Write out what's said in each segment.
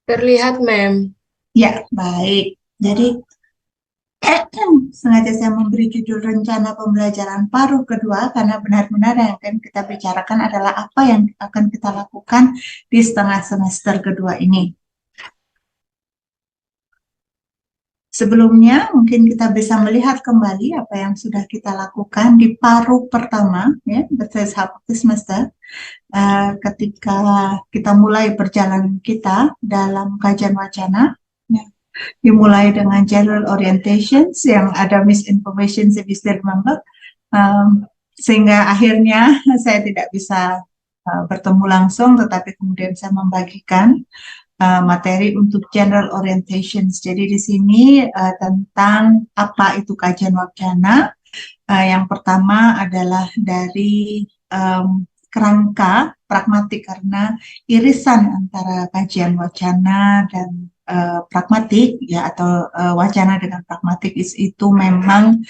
Terlihat, mem. Ya, baik. Jadi, sengaja saya memberi judul rencana pembelajaran paruh kedua karena benar-benar yang akan kita bicarakan adalah apa yang akan kita lakukan di setengah semester kedua ini. Sebelumnya, mungkin kita bisa melihat kembali apa yang sudah kita lakukan di paruh pertama, ya, the first half of the semester, ketika kita mulai perjalanan kita dalam kajian wacana. Ya, dimulai dengan general orientations yang ada misinformation, if you still remember. Sehingga akhirnya saya tidak bisa bertemu langsung, tetapi kemudian saya membagikan materi untuk general orientations. Jadi di sini tentang apa itu kajian wacana. Yang pertama adalah dari kerangka pragmatik karena irisan antara kajian wacana dan pragmatik ya atau wacana dengan pragmatik itu memang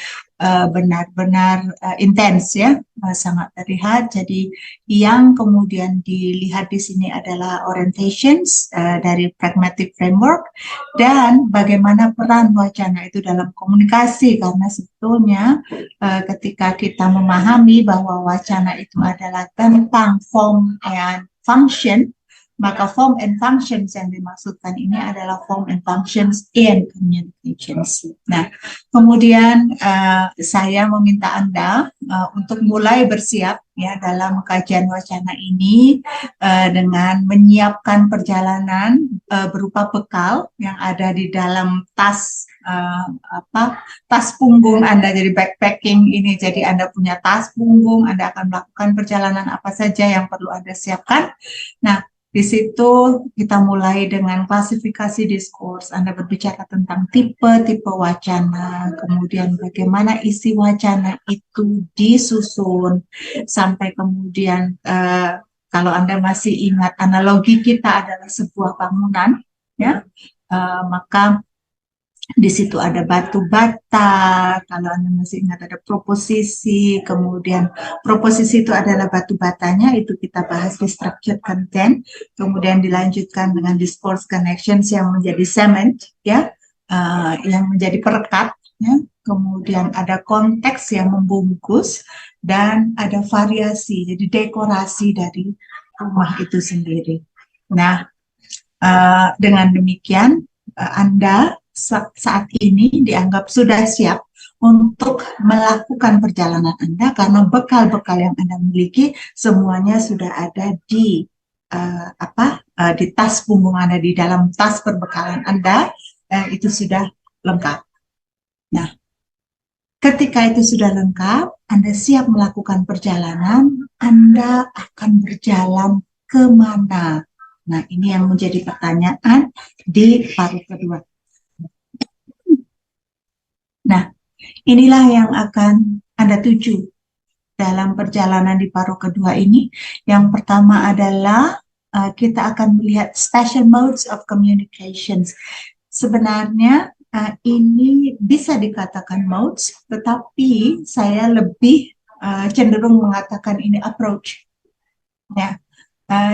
benar-benar intens ya, sangat terlihat. Jadi yang kemudian dilihat di sini adalah orientations dari pragmatic framework dan bagaimana peran wacana itu dalam komunikasi karena sebetulnya ketika kita memahami bahwa wacana itu adalah tentang form and function, maka form and functions yang dimaksudkan ini adalah form and functions in communications. Nah, kemudian saya meminta Anda untuk mulai bersiap ya dalam kajian wacana ini dengan menyiapkan perjalanan berupa bekal yang ada di dalam tas tas punggung Anda. Jadi backpacking ini jadi Anda punya tas punggung, Anda akan melakukan perjalanan apa saja yang perlu Anda siapkan. Nah, di situ kita mulai dengan klasifikasi diskurs. Anda berbicara tentang tipe-tipe wacana, kemudian bagaimana isi wacana itu disusun, sampai kemudian kalau Anda masih ingat analogi kita adalah sebuah bangunan, ya, maka di situ ada batu bata, kalau Anda masih ingat ada proposisi, kemudian proposisi itu adalah batu batanya, itu kita bahas di structured content, kemudian dilanjutkan dengan discourse connections yang menjadi cement, ya, yang menjadi perekat, ya. Kemudian ada konteks yang membungkus, dan ada variasi, jadi dekorasi dari rumah itu sendiri. Nah, dengan demikian, Anda saat ini dianggap sudah siap untuk melakukan perjalanan Anda karena bekal-bekal yang Anda miliki semuanya sudah ada di di tas punggung Anda, di dalam tas perbekalan Anda, itu sudah lengkap. Nah, ketika itu sudah lengkap, Anda siap melakukan perjalanan, Anda akan berjalan kemana? Nah, ini yang menjadi pertanyaan di paruh kedua. Nah, inilah yang akan Anda tuju dalam perjalanan di paruh kedua ini. Yang pertama adalah kita akan melihat special modes of communications. Sebenarnya ini bisa dikatakan modes, tetapi saya lebih cenderung mengatakan ini approach. Ya,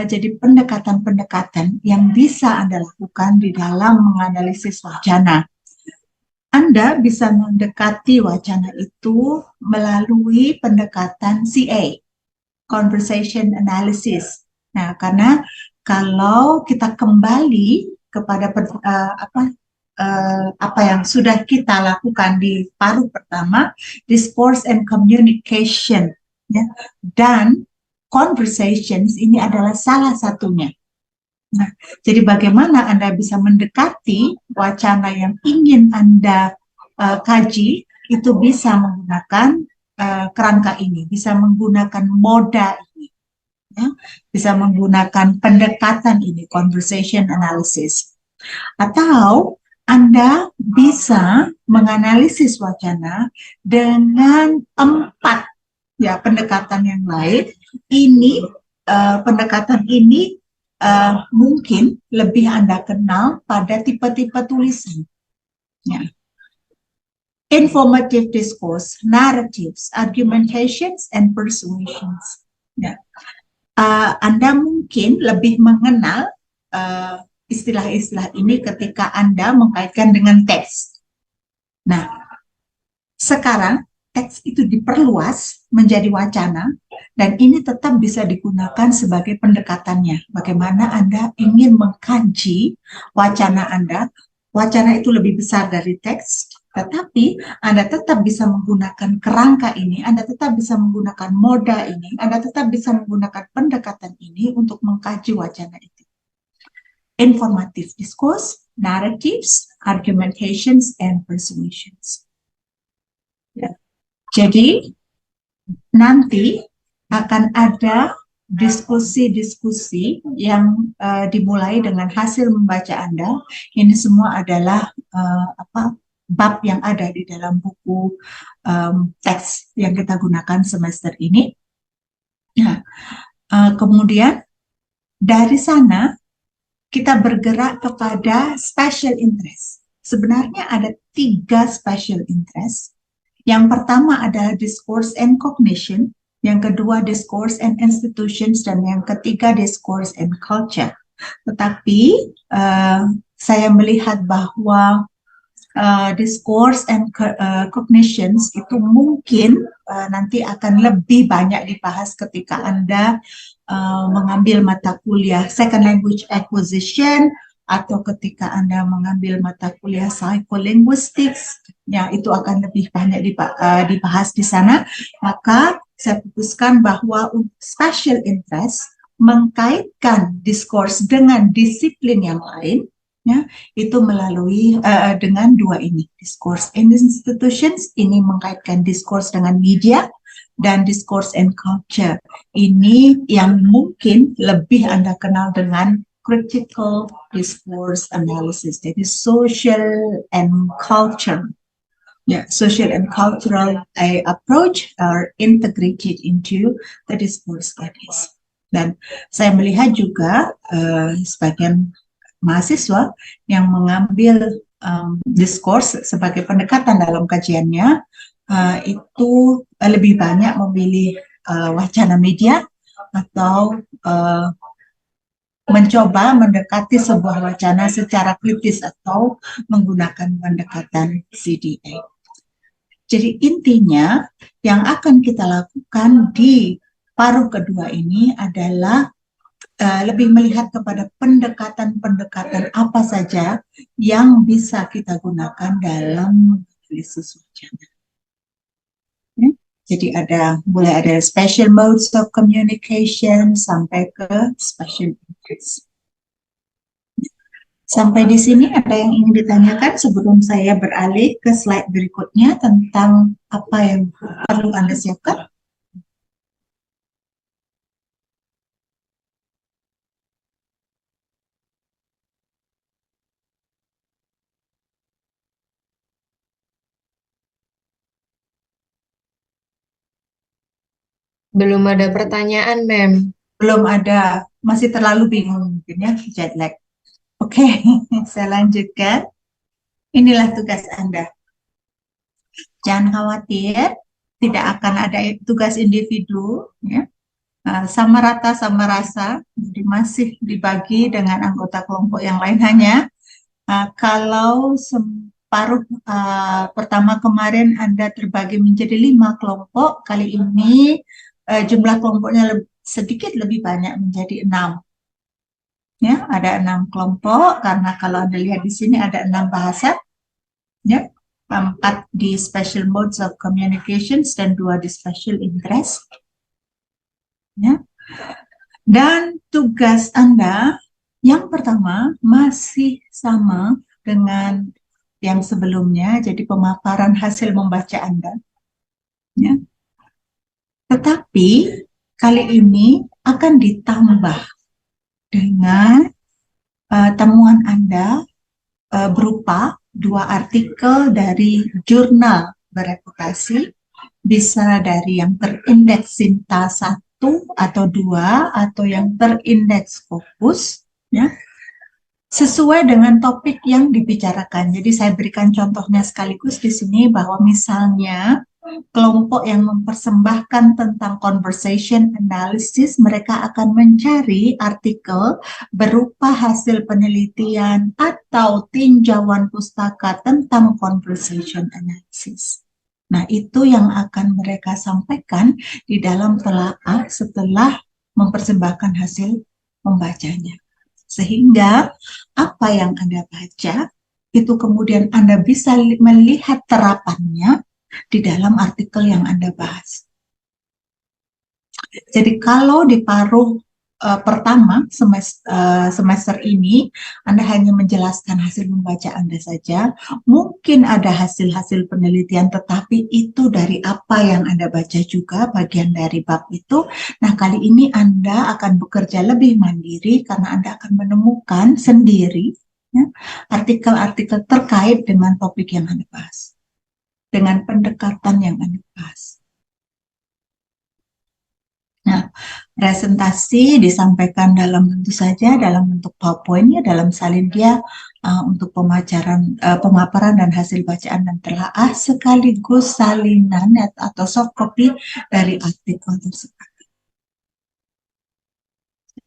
jadi pendekatan-pendekatan yang bisa Anda lakukan di dalam menganalisis wacana. Anda bisa mendekati wacana itu melalui pendekatan CA, Conversation Analysis. Nah, karena kalau kita kembali kepada apa yang sudah kita lakukan di paruh pertama, discourse and communication, ya, dan conversations ini adalah salah satunya. Nah, jadi bagaimana Anda bisa mendekati wacana yang ingin Anda kaji, itu bisa menggunakan kerangka ini, bisa menggunakan moda ini, ya, bisa menggunakan pendekatan ini, conversation analysis. Atau Anda bisa menganalisis wacana dengan 4 ya pendekatan yang lain. Ini pendekatan ini mungkin lebih Anda kenal pada tipe-tipe tulisan. Ya. Informative discourse, narratives, argumentations, and persuasions. Ya. Anda mungkin lebih mengenal istilah-istilah ini ketika Anda mengkaitkan dengan teks. Nah, sekarang teks itu diperluas menjadi wacana dan ini tetap bisa digunakan sebagai pendekatannya. Bagaimana Anda ingin mengkaji wacana Anda, wacana itu lebih besar dari teks, tetapi Anda tetap bisa menggunakan kerangka ini, Anda tetap bisa menggunakan moda ini, Anda tetap bisa menggunakan pendekatan ini untuk mengkaji wacana itu. Informative discourse, narratives, argumentations, and persuasions. Ya. Jadi, nanti akan ada diskusi-diskusi yang dimulai dengan hasil membaca Anda. Ini semua adalah bab yang ada di dalam buku teks yang kita gunakan semester ini. Nah, kemudian dari sana kita bergerak kepada special interest. Sebenarnya ada 3 special interest. Yang pertama adalah discourse and cognition, yang kedua discourse and institutions, dan yang ketiga discourse and culture. Tetapi saya melihat bahwa discourse and cognitions itu mungkin nanti akan lebih banyak dibahas ketika Anda mengambil mata kuliah second language acquisition atau ketika Anda mengambil mata kuliah psycholinguistics, ya itu akan lebih banyak dibahas di sana. Maka saya putuskan bahwa special interest mengkaitkan diskurs dengan disiplin yang lain, ya, itu melalui dengan 2 ini, discourse and institutions, ini mengkaitkan diskurs dengan media, dan discourse and culture. Ini yang mungkin lebih Anda kenal dengan critical discourse analysis, jadi social and culture. Yeah, social and cultural approach are integrated into the discourse studies. Dan saya melihat juga sebagian mahasiswa yang mengambil diskurs sebagai pendekatan dalam kajiannya itu lebih banyak memilih wacana media atau mencoba mendekati sebuah wacana secara kritis atau menggunakan pendekatan CDA. Jadi intinya yang akan kita lakukan di paruh kedua ini adalah lebih melihat kepada pendekatan-pendekatan apa saja yang bisa kita gunakan dalam analisis wacana. Jadi mulai ada special modes of communication sampai ke special interest. Sampai di sini ada yang ingin ditanyakan sebelum saya beralih ke slide berikutnya tentang apa yang perlu Anda siapkan? Belum ada pertanyaan, Mem. Belum ada, masih terlalu bingung mungkin ya, jet lag. Oke, saya lanjutkan. Inilah tugas Anda. Jangan khawatir, tidak akan ada tugas individu, ya. Sama rata sama rasa, jadi masih dibagi dengan anggota kelompok yang lain hanya. Kalau separuh pertama kemarin Anda terbagi menjadi 5 kelompok, kali ini jumlah kelompoknya sedikit lebih banyak menjadi 6. Ya, ada 6 kelompok karena kalau Anda lihat di sini ada 6 bahasa, ya, 4 di special modes of communications dan 2 di special interest. Ya. Dan tugas Anda yang pertama masih sama dengan yang sebelumnya, jadi pemaparan hasil membaca Anda. Ya. Tetapi kali ini akan ditambah dengan temuan Anda berupa 2 artikel dari jurnal bereputasi, bisa dari yang terindeks Sinta 1 atau 2 atau yang terindeks Fokus, ya, sesuai dengan topik yang dibicarakan. Jadi saya berikan contohnya sekaligus di sini bahwa misalnya kelompok yang mempersembahkan tentang conversation analysis, mereka akan mencari artikel berupa hasil penelitian atau tinjauan pustaka tentang conversation analysis. Nah, itu yang akan mereka sampaikan di dalam telaah setelah mempersembahkan hasil membacanya. Sehingga apa yang Anda baca itu kemudian Anda bisa melihat terapannya di dalam artikel yang Anda bahas. Jadi kalau di paruh pertama semester ini Anda hanya menjelaskan hasil membaca Anda saja, mungkin ada hasil-hasil penelitian, tetapi itu dari apa yang Anda baca juga bagian dari bab itu. Nah, kali ini Anda akan bekerja lebih mandiri karena Anda akan menemukan sendiri ya, artikel-artikel terkait dengan topik yang Anda bahas, dengan pendekatan yang Anda bahas. Nah, presentasi disampaikan dalam tentu saja dalam bentuk PowerPoint ya, dalam salin dia untuk pemaparan dan hasil bacaan dan telaah sekaligus salinan atau soft copy dari artikel tersebut.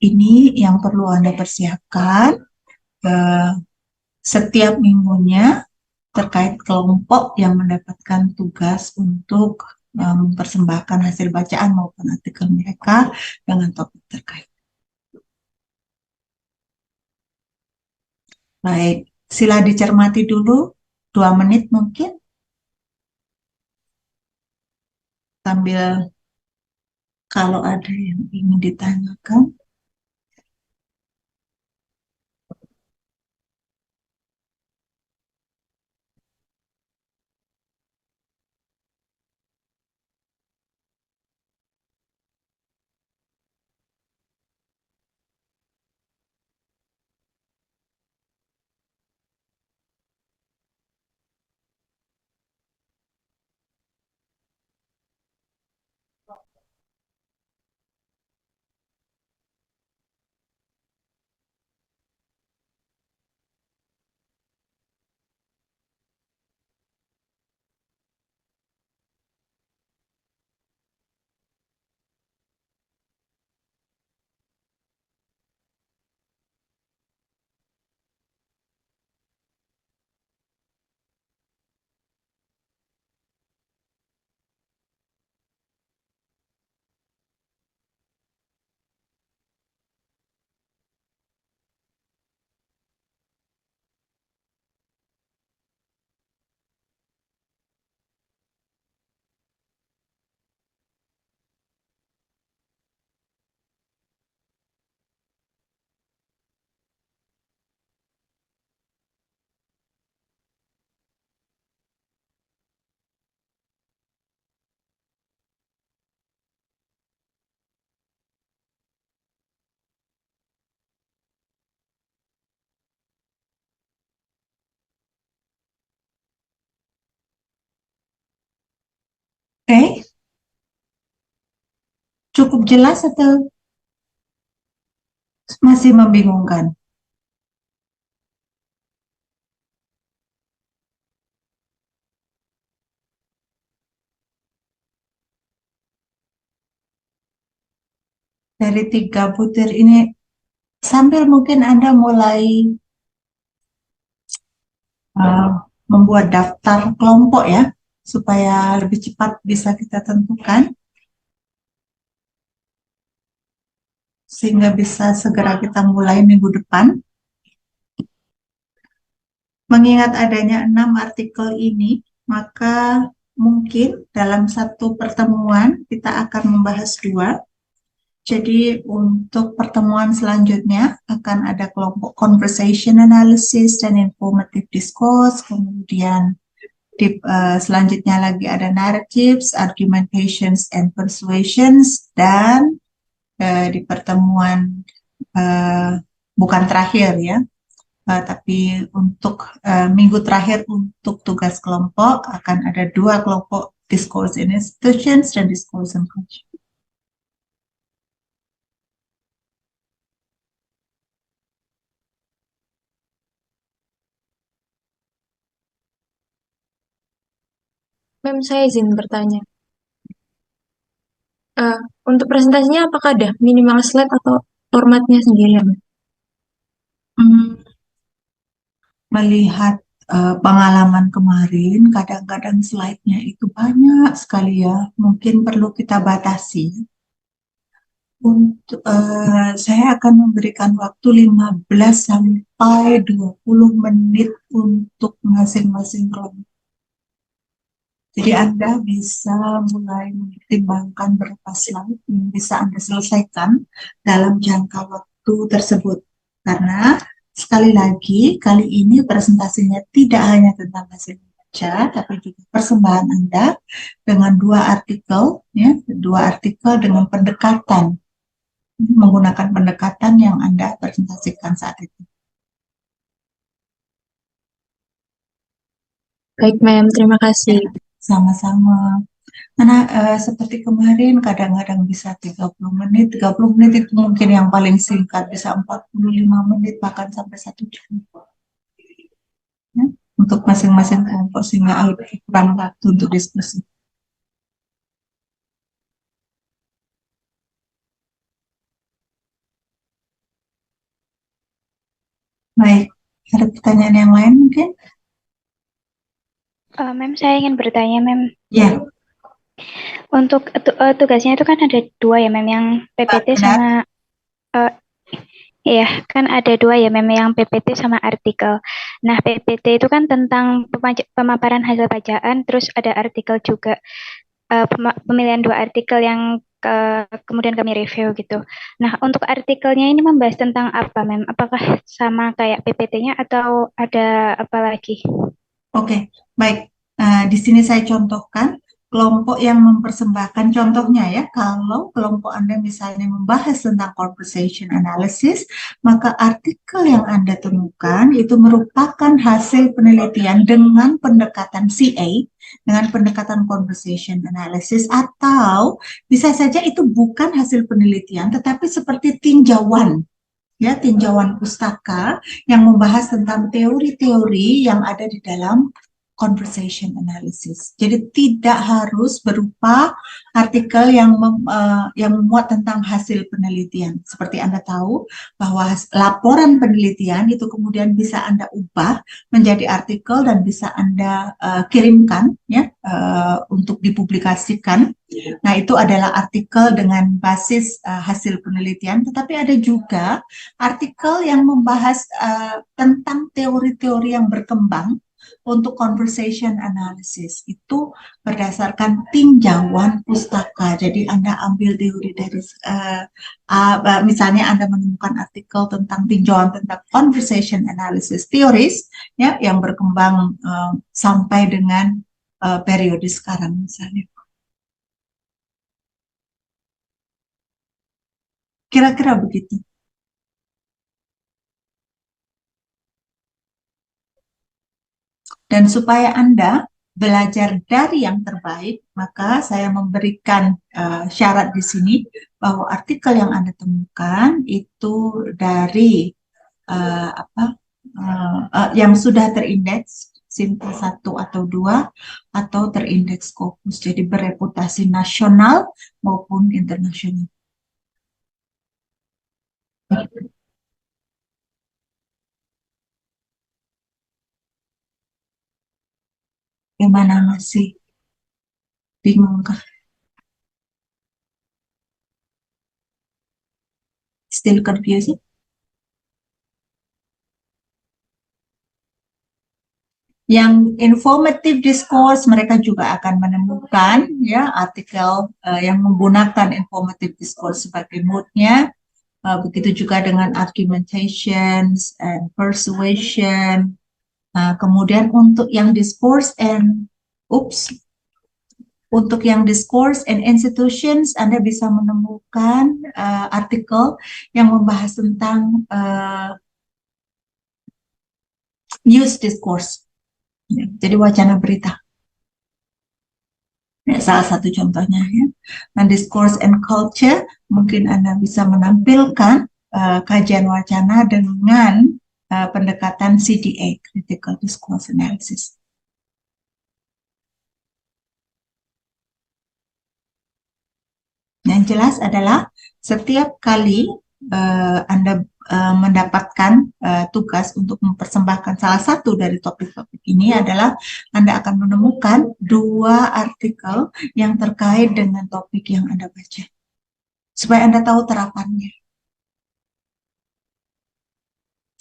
Ini yang perlu Anda persiapkan setiap minggunya terkait kelompok yang mendapatkan tugas untuk mempersembahkan hasil bacaan maupun artikel mereka dengan topik terkait. Baik, sila dicermati dulu 2 menit mungkin sambil kalau ada yang ingin ditanyakan. Oke, cukup jelas atau masih membingungkan? Dari 3 butir ini sambil mungkin Anda mulai uh, membuat daftar kelompok ya, supaya lebih cepat bisa kita tentukan, sehingga bisa segera kita mulai minggu depan. Mengingat adanya 6 artikel ini, maka mungkin dalam satu pertemuan kita akan membahas 2. Jadi untuk pertemuan selanjutnya akan ada kelompok conversation analysis dan informative discourse, kemudian selanjutnya lagi ada narratives, argumentations, and persuasions, dan di pertemuan bukan terakhir ya, tapi untuk minggu terakhir untuk tugas kelompok akan ada 2 kelompok discourse in institutions dan discourse in culture. Mem, saya izin bertanya. Eh, untuk presentasinya apakah ada minimal slide atau formatnya sendiri ya, Mem? Hmm, Melihat pengalaman kemarin, kadang-kadang slide-nya itu banyak sekali ya. Mungkin perlu kita batasi. Saya akan memberikan waktu 15 sampai 20 menit untuk masing-masing kelompok. Jadi Anda bisa mulai mempertimbangkan berapa slide yang bisa Anda selesaikan dalam jangka waktu tersebut. Karena sekali lagi, kali ini presentasinya tidak hanya tentang hasil baca, tapi juga persembahan Anda dengan dua artikel dengan pendekatan, menggunakan pendekatan yang Anda presentasikan saat itu. Baik, Mem. Terima Ya, kasih. sama-sama. Karena seperti kemarin kadang-kadang bisa 30 menit, 30 menit itu mungkin yang paling singkat, bisa 45 menit bahkan sampai 1 jam. Ya, untuk masing-masing kelompok sehingga lebih kurang waktu untuk diskusi. Baik, ada pertanyaan yang lain mungkin? Mem, saya ingin bertanya, Mem. Ya, Untuk tugasnya itu kan ada dua ya, Mem, yang PPT benar. sama ya, kan ada dua ya, Mem, yang PPT sama artikel. Nah, PPT itu kan tentang pemaparan hasil bacaan, terus ada artikel juga. Pemilihan dua artikel yang kemudian kami review gitu. Nah, untuk artikelnya ini membahas tentang apa, Mem? Apakah sama kayak PPT-nya atau ada apa lagi? Oke, baik. Di sini saya contohkan kelompok yang mempersembahkan contohnya ya. Kalau kelompok Anda misalnya membahas tentang conversation analysis, maka artikel yang Anda temukan itu merupakan hasil penelitian dengan pendekatan CA, dengan pendekatan conversation analysis, atau bisa saja itu bukan hasil penelitian, tetapi seperti tinjauan, ya, tinjauan pustaka yang membahas tentang teori-teori yang ada di dalam conversation analysis. Jadi tidak harus berupa artikel yang memuat tentang hasil penelitian. Seperti Anda tahu bahwa laporan penelitian itu kemudian bisa Anda ubah menjadi artikel dan bisa Anda kirimkan ya untuk dipublikasikan. Nah, itu adalah artikel dengan basis hasil penelitian, tetapi ada juga artikel yang membahas tentang teori-teori yang berkembang untuk conversation analysis. Itu berdasarkan tinjauan pustaka. Jadi Anda ambil teori dari misalnya Anda menemukan artikel tentang tinjauan tentang conversation analysis teoris ya yang berkembang sampai dengan periode sekarang misalnya. Kira-kira begitu. Dan supaya Anda belajar dari yang terbaik, maka saya memberikan syarat di sini bahwa artikel yang Anda temukan itu dari yang sudah terindeks Sinta 1 atau 2 atau terindeks Scopus. Jadi bereputasi nasional maupun internasional. Gimana, masih bingung kah? Still confused? Yang informative discourse mereka juga akan menemukan ya artikel yang menggunakan informative discourse sebagai moodnya. Begitu juga dengan argumentations and persuasion. Kemudian untuk yang discourse and untuk yang discourse and institutions, Anda bisa menemukan artikel yang membahas tentang news discourse. Jadi wacana berita. Ya, salah satu contohnya ya. Nah, discourse and culture mungkin Anda bisa menampilkan kajian wacana dengan pendekatan CDA, Critical Discourse Analysis. Yang jelas adalah setiap kali Anda mendapatkan tugas untuk mempersembahkan salah satu dari topik-topik ini adalah Anda akan menemukan 2 artikel yang terkait dengan topik yang Anda baca, supaya Anda tahu terapannya.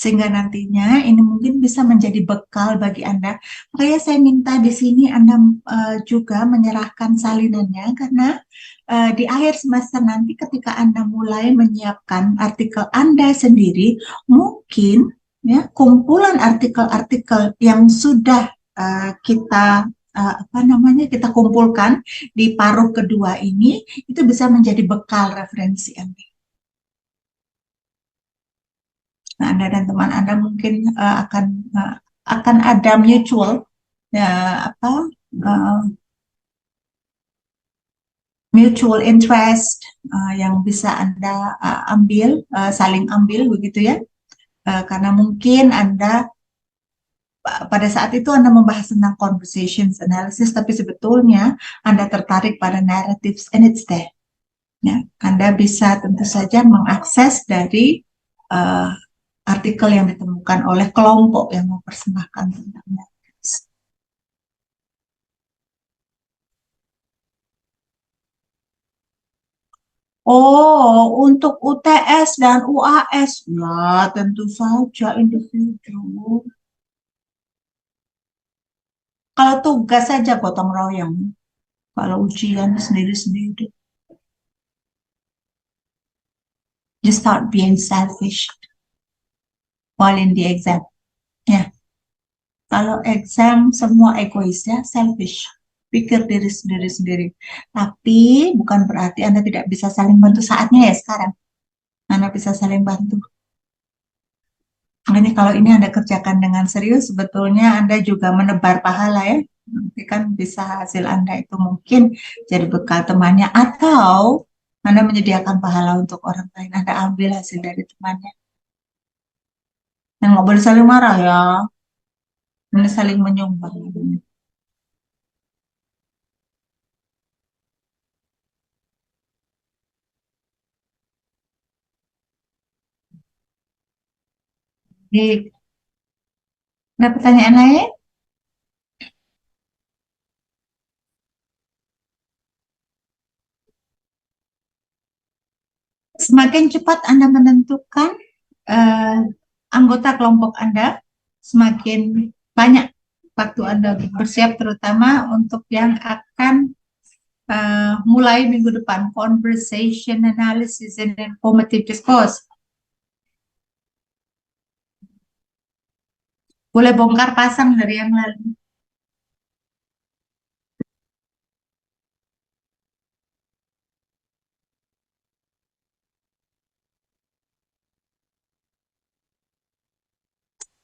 Sehingga nantinya ini mungkin bisa menjadi bekal bagi Anda. Makanya saya minta di sini Anda juga menyerahkan salinannya, karena di akhir semester nanti ketika Anda mulai menyiapkan artikel Anda sendiri, mungkin ya kumpulan artikel-artikel yang sudah kita kita kumpulkan di paruh kedua ini itu bisa menjadi bekal referensi Anda. Nah, Anda dan teman Anda mungkin akan ada mutual ya, uh, mutual interest yang bisa Anda ambil, saling ambil begitu ya. Karena mungkin Anda pada saat itu Anda membahas tentang conversations analysis, tapi sebetulnya Anda tertarik pada narratives and it's there. Ya, Anda bisa tentu saja mengakses dari uh, artikel yang ditemukan oleh kelompok yang mempersembahkan tentang narratives. Oh, untuk UTS dan UAS, ya tentu saja individu. Kalau tugas saja gotong royong, kalau ujian sendiri-sendiri. You start being selfish while in the exam. Ya, kalau exam semua egois ya, selfish. Pikir diri sendiri-sendiri. Tapi bukan berarti Anda tidak bisa saling bantu saatnya ya sekarang. Anda bisa saling bantu. Ini kalau ini Anda kerjakan dengan serius, sebetulnya Anda juga menebar pahala ya. Nanti kan bisa hasil Anda itu mungkin jadi bekal temannya, atau Anda menyediakan pahala untuk orang lain. Anda ambil hasil dari temannya. Yang nggak boleh saling marah ya. Anda saling menyumbang. Baik. Ada pertanyaan lain? Semakin cepat Anda menentukan eh, anggota kelompok Anda, semakin banyak waktu Anda bersiap, terutama untuk yang akan mulai minggu depan, conversation analysis and informative discourse. Boleh bongkar pasang dari yang lalu.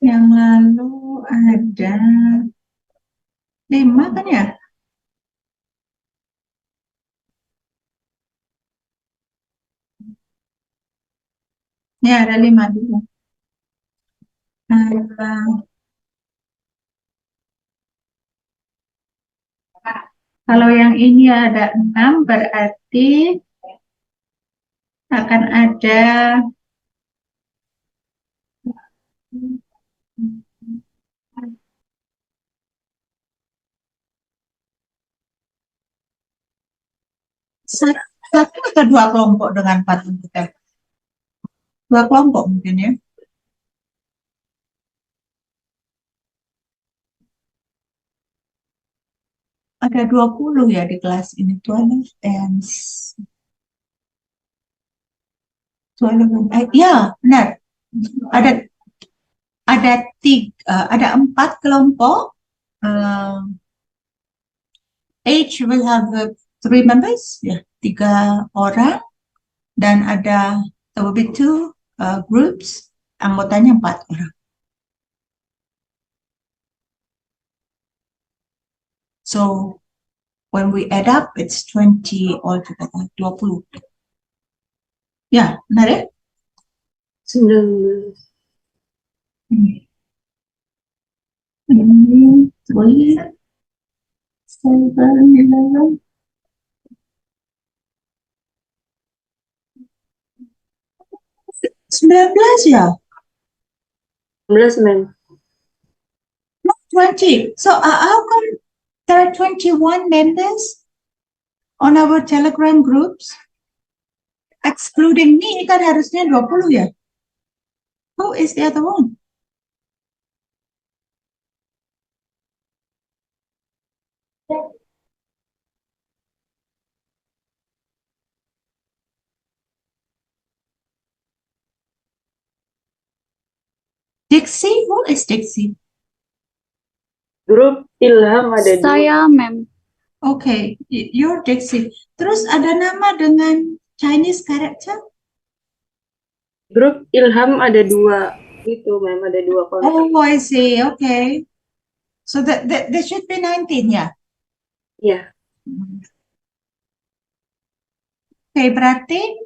Yang lalu ada 5 kan ya? Ya, ada 5 dulu. Kalau yang ini ada 6, berarti akan ada 1 atau 2 kelompok dengan 4 anggota. 2 kelompok mungkin ya. Ada 20 ya di kelas ini, 12 and 12. Ya, benar. Ada ada 4 kelompok. Each will have 3 members, ya, 3 orang, dan ada will be 2 groups, anggotanya 4 orang. So when we add up, it's 20 altogether, 20. Ya, benar ya? 19. Hmm. 3, 7, 11. 19 ya? 11, ma'am. No, 20. So how come there are 21 members on our Telegram groups? Excluding me, kan harusnya 20 ya? Who is the other one? Dixie? Who is Dixie? Grup Ilham ada 2. Saya, ma'am. Okay, you're Dixie. Terus ada nama dengan Chinese character? Grup Ilham ada 2. Gitu, ma'am. Ada 2 kontak. Oh, I see. Okay. So that should be 19 ya? Iya. Okay, berarti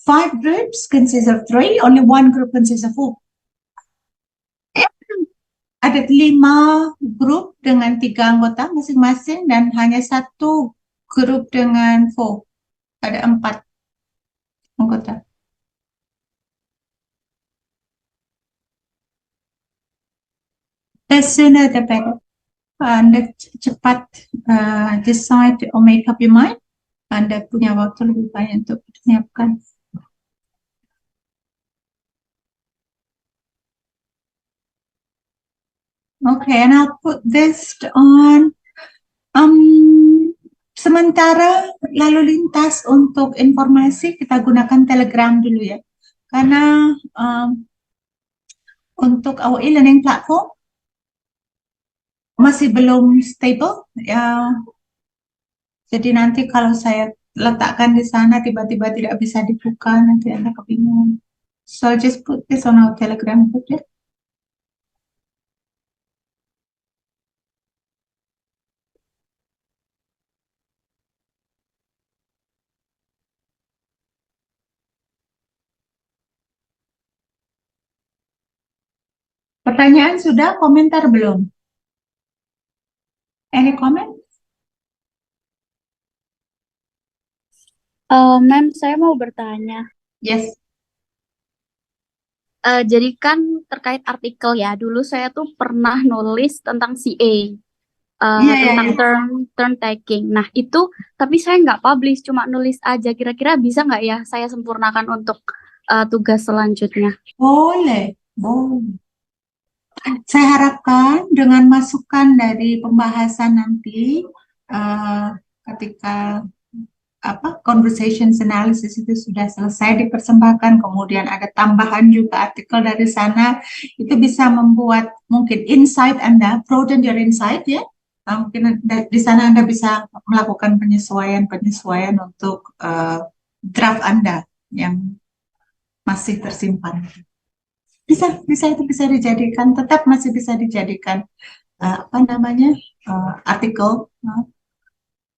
5 groups consist of 3, only 1 group consists of 4. Ada 5 grup dengan 3 anggota masing-masing dan hanya 1 grup dengan 4. Ada 4 anggota. The sooner the better. Anda cepat decide or make up your mind. Anda punya waktu lebih banyak untuk menyiapkan. Okay, and I'll put this on. Sementara lalu lintas untuk informasi kita gunakan Telegram dulu ya, karena untuk our e-learning platform masih belum stable ya. Jadi nanti kalau saya letakkan di sana tiba-tiba tidak bisa dibuka, nanti Anda kebingungan. So I'll just put this on our Telegram group ya. Pertanyaan sudah, komentar belum? Any comment? Ma'am, saya mau bertanya. Yes. Jadi kan terkait artikel ya, dulu saya tuh pernah nulis tentang CA, Iya, tentang iya. turn taking. Nah itu, tapi saya nggak publish, cuma nulis aja. Kira-kira bisa nggak ya saya sempurnakan untuk tugas selanjutnya? Boleh, boleh. Saya harapkan dengan masukan dari pembahasan nanti, ketika conversations analysis itu sudah selesai dipersembahkan, kemudian ada tambahan juga artikel dari sana, itu bisa membuat mungkin insight Anda, broaden your insight ya. Mungkin di sana Anda bisa melakukan penyesuaian untuk draft Anda yang masih tersimpan. Bisa itu bisa dijadikan, tetap masih bisa dijadikan artikel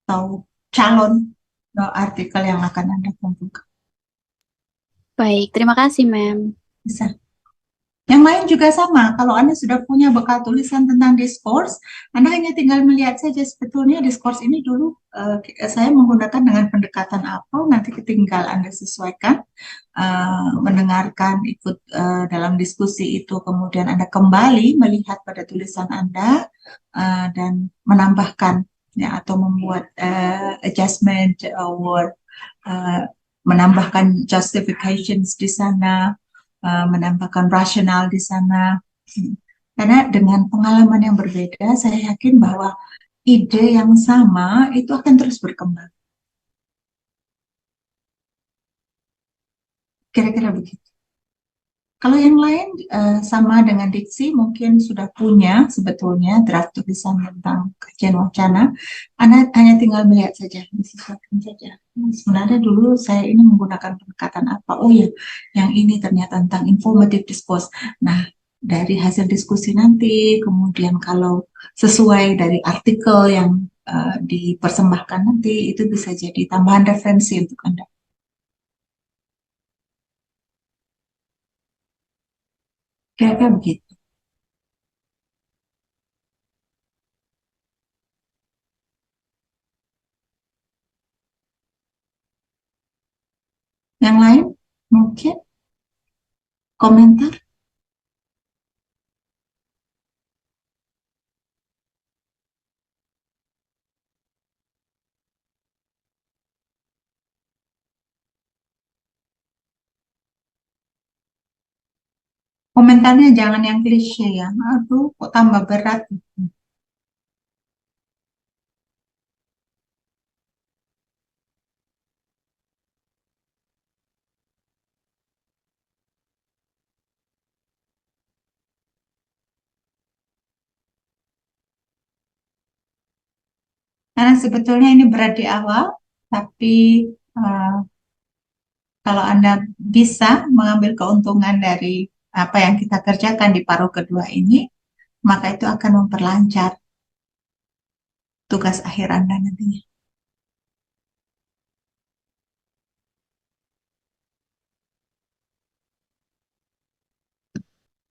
atau calon artikel yang akan Anda kumpulkan. Baik, terima kasih, Ma'am. Bisa. Yang lain juga sama, kalau Anda sudah punya bekal tulisan tentang discourse, Anda hanya tinggal melihat saja sebetulnya discourse ini dulu saya menggunakan dengan pendekatan apa, nanti tinggal Anda sesuaikan, mendengarkan, ikut dalam diskusi itu, kemudian Anda kembali melihat pada tulisan Anda dan menambahkan ya, atau membuat adjustment or menambahkan justifications di sana, menambahkan rasional di sana. Karena dengan pengalaman yang berbeda, saya yakin bahwa ide yang sama itu akan terus berkembang. Kira-kira begitu. Kalau yang lain sama dengan diksi, mungkin sudah punya sebetulnya draft tulisan tentang kajian wacana. Anda hanya tinggal melihat saja, disesuaikan saja. Sebenarnya dulu saya ini menggunakan pendekatan apa? Oh ya, yang ini ternyata tentang informative discourse. Nah, dari hasil diskusi nanti, kemudian kalau sesuai dari artikel yang dipersembahkan nanti, itu bisa jadi tambahan referensi untuk Anda. Kira-kira begitu. Yang lain? komentar? Komentarnya jangan yang klise ya. Aduh, kok tambah berat. Karena sebetulnya ini berat di awal, tapi eh, kalau Anda bisa mengambil keuntungan dari apa yang kita kerjakan di paruh kedua ini, maka itu akan memperlancar tugas akhir Anda nantinya.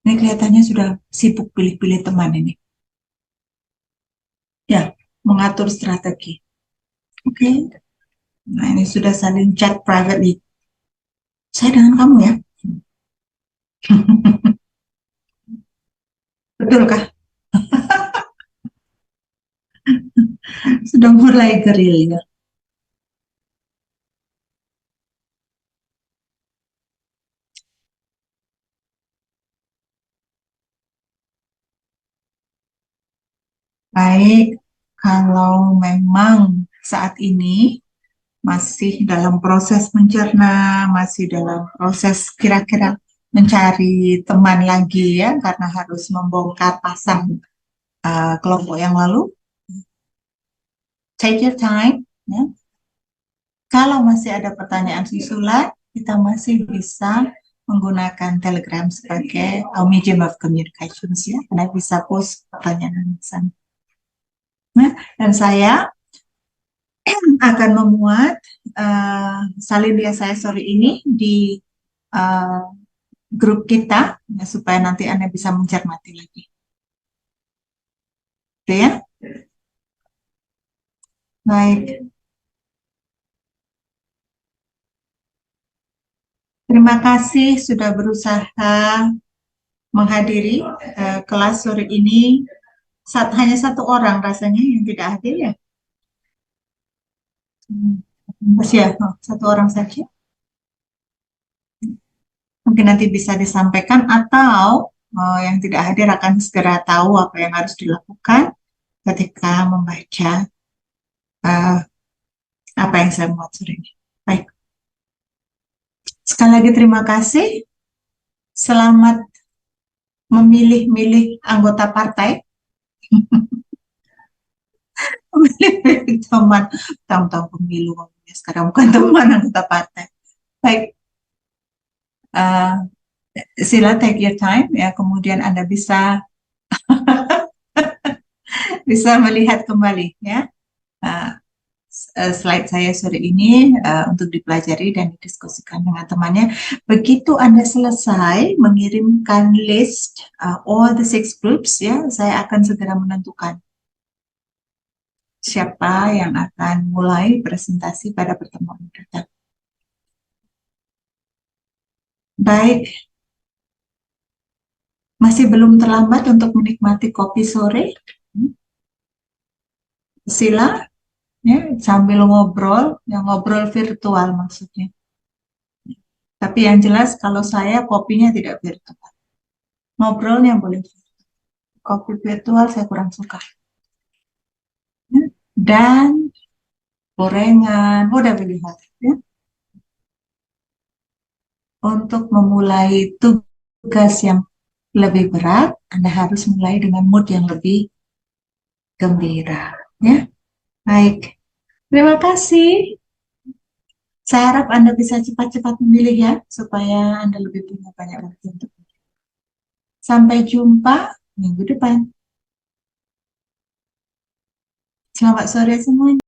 Ini kelihatannya sudah sibuk pilih-pilih teman ini. Ya, mengatur strategi. Oke. Nah, ini sudah saling chat privately. Saya dengan kamu ya. Betulkah? Sudah mulai gerilya. Baik, kalau memang saat ini masih dalam proses mencerna, masih dalam proses kira-kira mencari teman lagi ya, karena harus membongkar pasang kelompok yang lalu. Take your time. Ya. Kalau masih ada pertanyaan susulan, kita masih bisa menggunakan Telegram sebagai medium of communications ya, karena bisa post pertanyaan di sana. Nah, dan saya akan memuat salin dia saya sore ini di uh, grup kita ya, supaya nanti Anda bisa mencermati lagi. Oke ya? Baik. Terima kasih sudah berusaha menghadiri kelas sore ini. Hanya satu orang rasanya yang tidak hadir ya. Masih ya, satu orang saja. Mungkin nanti bisa disampaikan atau yang tidak hadir akan segera tahu apa yang harus dilakukan ketika membaca apa yang saya buat sore ini. Baik. Sekali lagi terima kasih. Selamat memilih-milih anggota partai. Memilih teman. Tahu-tahu pemilu. Sekarang bukan teman anggota partai. Baik. Sila take your time. Ya, kemudian Anda bisa bisa melihat kembali ya. Slide saya sore ini untuk dipelajari dan didiskusikan dengan temannya. Begitu Anda selesai mengirimkan list all the 6 groups ya, saya akan segera menentukan siapa yang akan mulai presentasi pada pertemuan mendatang. Baik, masih belum terlambat untuk menikmati kopi sore. Sila. Ya, sambil ngobrol, yang ngobrol virtual maksudnya. Tapi yang jelas kalau saya kopinya tidak virtual. Ngobrolnya boleh virtual. Kopi virtual saya kurang suka. Ya. Dan gorengan, udah lihat ya. Untuk memulai tugas yang lebih berat, Anda harus mulai dengan mood yang lebih gembira. Ya, baik. Terima kasih. Saya harap Anda bisa cepat-cepat memilih ya, supaya Anda lebih punya banyak waktu untuk. Sampai jumpa minggu depan. Selamat sore semuanya.